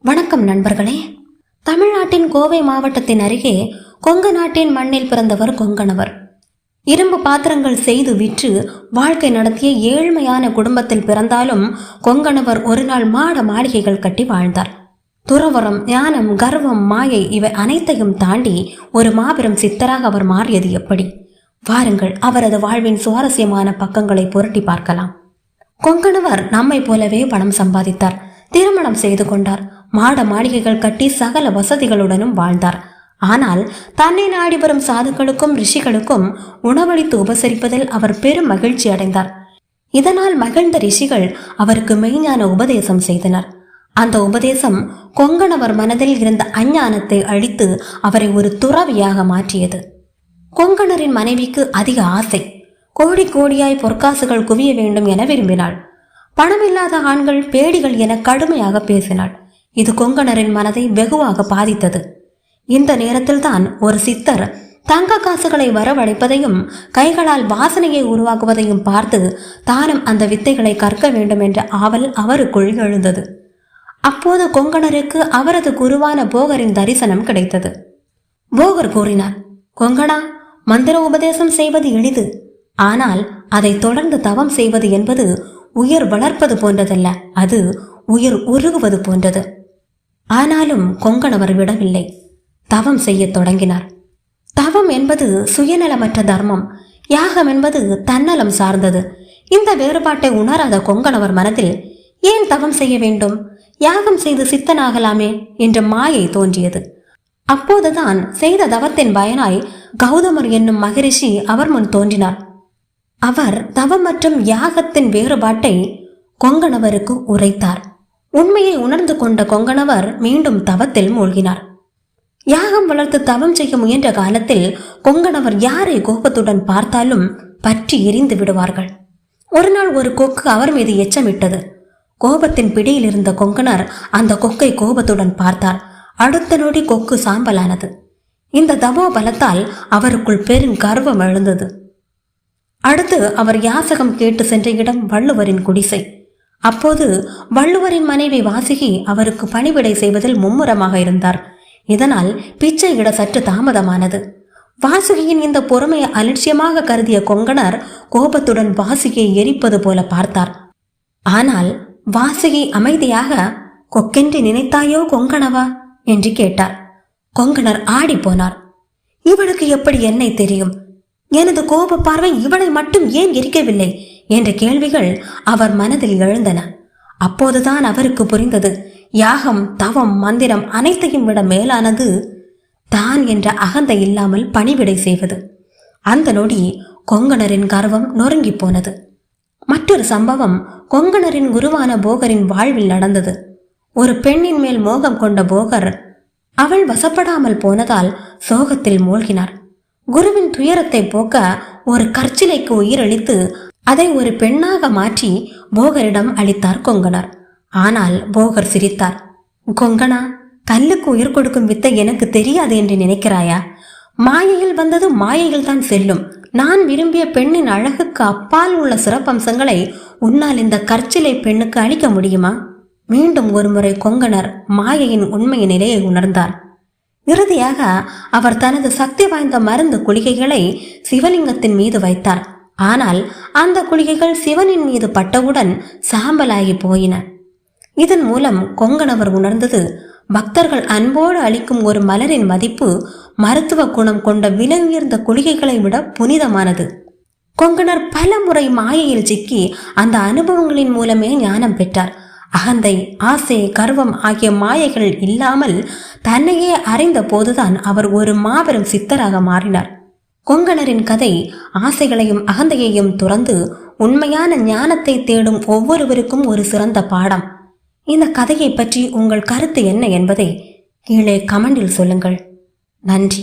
வணக்கம் நண்பர்களே. தமிழ்நாட்டின் கோவை மாவட்டத்தின் அருகே கொங்கு நாட்டின் மண்ணில் பிறந்தவர் கொங்கணவர். இரும்பு பாத்திரங்கள் செய்து விற்று வாழ்க்கை நடத்திய ஏழ்மையான குடும்பத்தில் பிறந்தாலும் கொங்கணவர் ஒரு நாள் மாட மாளிகைகள் கட்டி வாழ்ந்தார். துறவரம், ஞானம், கர்வம், மாயை இவை அனைத்தையும் தாண்டி ஒரு மாபெரும் சித்தராக அவர் மாறியது எப்படி? வாருங்கள், அவரது வாழ்வின் சுவாரஸ்யமான பக்கங்களை புரட்டி பார்க்கலாம். கொங்கணவர் நம்மை போலவே பணம் சம்பாதித்தார், திருமணம் செய்து கொண்டார், மாட மாளிகைகள் கட்டி சகல வசதிகளுடனும் வாழ்ந்தார். ஆனால் தன்னை நாடி வரும் சாதுக்களுக்கும் ரிஷிகளுக்கும் உணவளித்து உபசரிப்பதில் அவர் பெரும் மகிழ்ச்சி அடைந்தார். இதனால் மகிழ்ந்த ரிஷிகள் அவருக்கு மெய்ஞான உபதேசம் செய்தனர். அந்த உபதேசம் கொங்கணவர் மனதில் இருந்த அஞ்ஞானத்தை அழித்து அவரை ஒரு துறவியாக மாற்றியது. கொங்கணரின் மனைவிக்கு அதிக ஆசை. கோடி கோடியாய் பொற்காசுகள் குவிய வேண்டும் என விரும்பினாள். பணமில்லாத ஆண்கள் பேடிகள் என கடுமையாக பேசினாள். இது கொங்கணரின் மனதை வெகுவாக பாதித்தது. இந்த நேரத்தில் தான் ஒரு சித்தர் தங்க காசுகளை வரவழைப்பதையும் கைகளால் வாசனையை உருவாக்குவதையும் பார்த்து தானும் அந்த வித்தைகளை கற்க வேண்டும் என்ற ஆவல் அவருக்குள் எழுந்தது. அப்போது கொங்கணருக்கு அவரது குருவான போகரின் தரிசனம் கிடைத்தது. போகர் கூறினார், கொங்கணா, மந்திர உபதேசம் செய்வது எளிது. ஆனால் அதை தொடர்ந்து தவம் செய்வது என்பது உயிர் வளர்ப்பது போன்றதல்ல, அது உயிர் உருகுவது போன்றது. ஆனாலும் கொங்கணவர் விடவில்லை. தவம் செய்ய தொடங்கினார். தவம் என்பது சுயநலமற்ற தர்மம், யாகம் என்பது தன்னலம் சார்ந்தது. இந்த வேறுபாட்டை உணராத கொங்கணவர் மனதில் ஏன் தவம் செய்ய வேண்டும், யாகம் செய்து சித்தனாகலாமே என்ற மாயை தோன்றியது. அப்போதுதான் செய்த தவத்தின் பயனாய் கௌதமர் என்னும் மகரிஷி அவர் முன் தோன்றினார். அவர் தவம் மற்றும் யாகத்தின் வேறுபாட்டை கொங்கணவருக்கு உரைத்தார். உண்மையை உணர்ந்து கொண்ட கொங்கணவர் மீண்டும் தவத்தில் மூழ்கினார். யாகம் வளர்த்து தவம் செய்ய முயன்ற காலத்தில் கொங்கணவர் யாரை கோபத்துடன் பார்த்தாலும் பற்றி எரிந்து விடுவார்கள். ஒரு நாள் ஒரு கொக்கு அவர் மீது எச்சமிட்டது. கோபத்தின் பிடியில் இருந்த கொங்கணர் அந்த கொக்கை கோபத்துடன் பார்த்தார். அடுத்த நொடி கொக்கு சாம்பலானது. இந்த தவோ பலத்தால் அவருக்குள் பெரும் கர்வம் எழுந்தது. அடுத்து அவர் யாசகம் கேட்டு சென்ற இடம் வள்ளுவரின் குடிசை. அப்போது வள்ளுவரின் மனைவி வாசுகி அவருக்கு பணிவிடை செய்வதில் மும்முரமாக இருந்தார். இதனால் பிச்சை இட சற்று தாமதமானது. வாசுகியின் இந்த பொறுமையை அலட்சியமாக கருதிய கொங்கணர் கோபத்துடன் வாசுகியை எரிப்பது போல பார்த்தார். ஆனால் வாசுகி அமைதியாக, கொக்கென்று நினைத்தாயோ கொங்கணவா என்று கேட்டார். கொங்கணர் ஆடி போனார். இவளுக்கு எப்படி என்னை தெரியும்? எனது கோப பார்வை இவளை மட்டும் ஏன் எரிக்கவில்லை என்ற கேள்விகள் அவர் மனதில் எழுந்தன. அப்போதுதான் அவருக்கு புரிந்தது, யாகம், தவம், மந்திரம் அனைத்தையும் விட மேலானது தான் என்ற அகந்தை இல்லாமல் பணிவிடை செய்வது. அந்த நொடி கொங்கணரின் கர்வம் நொறுங்கி போனது. மற்றொரு சம்பவம் கொங்கணரின் குருவான போகரின் வாழ்வில் நடந்தது. ஒரு பெண்ணின் மேல் மோகம் கொண்ட போகர் அவள் வசப்படாமல் போனதால் சோகத்தில் மூழ்கினார். குருவின் துயரத்தை போக்க ஒரு கற்சிலைக்கு உயிரளித்து அதை ஒரு பெண்ணாக மாற்றி போகரிடம் அளித்தார் கொங்கணர். ஆனால் போகர் சிரித்தார். கொங்கணா, கல்லுக்கு உயிர் கொடுக்கும் வித்தை எனக்கு தெரியாது என்று நினைக்கிறாயா? மாயையில் வந்தது மாயையில் தான் செல்லும். நான் விரும்பிய பெண்ணின் அழகுக்கு அப்பால் உள்ள சிறப்பம்சங்களை உன்னால் இந்த கற்சிலை பெண்ணுக்கு அளிக்க முடியுமா? மீண்டும் ஒருமுறை கொங்கணர் மாயையின் உண்மை நிலையை உணர்ந்தார். இறுதியாக அவர் தனது சக்தி வாய்ந்த மருந்து குளிகைகளை சிவலிங்கத்தின் மீது வைத்தார். ஆனால் அந்த குளிகைகள் சிவனின் மீது பட்டவுடன் சாம்பலாகி போயின. இதன் மூலம் கொங்கணவர் உணர்ந்தது, பக்தர்கள் அன்போடு அளிக்கும் ஒரு மலரின் மதிப்பு மருத்துவ குணம் கொண்ட விலை உயர்ந்த குளிகைகளை விட புனிதமானது. கொங்கணர் பல முறை மாயையில் சிக்கி அந்த அனுபவங்களின் மூலமே ஞானம் பெற்றார். அகந்தை, ஆசை, கர்வம் ஆகிய மாயைகள் இல்லாமல் தன்னையே அறிந்த போதுதான் அவர் ஒரு மாபெரும் சித்தராக மாறினார். கொங்கணரின் கதை ஆசைகளையும் அகந்தையையும் துறந்து உண்மையான ஞானத்தை தேடும் ஒவ்வொருவருக்கும் ஒரு சிறந்த பாடம். இந்த கதையை பற்றி உங்கள் கருத்து என்ன என்பதை கீழே கமெண்டில் சொல்லுங்கள். நன்றி.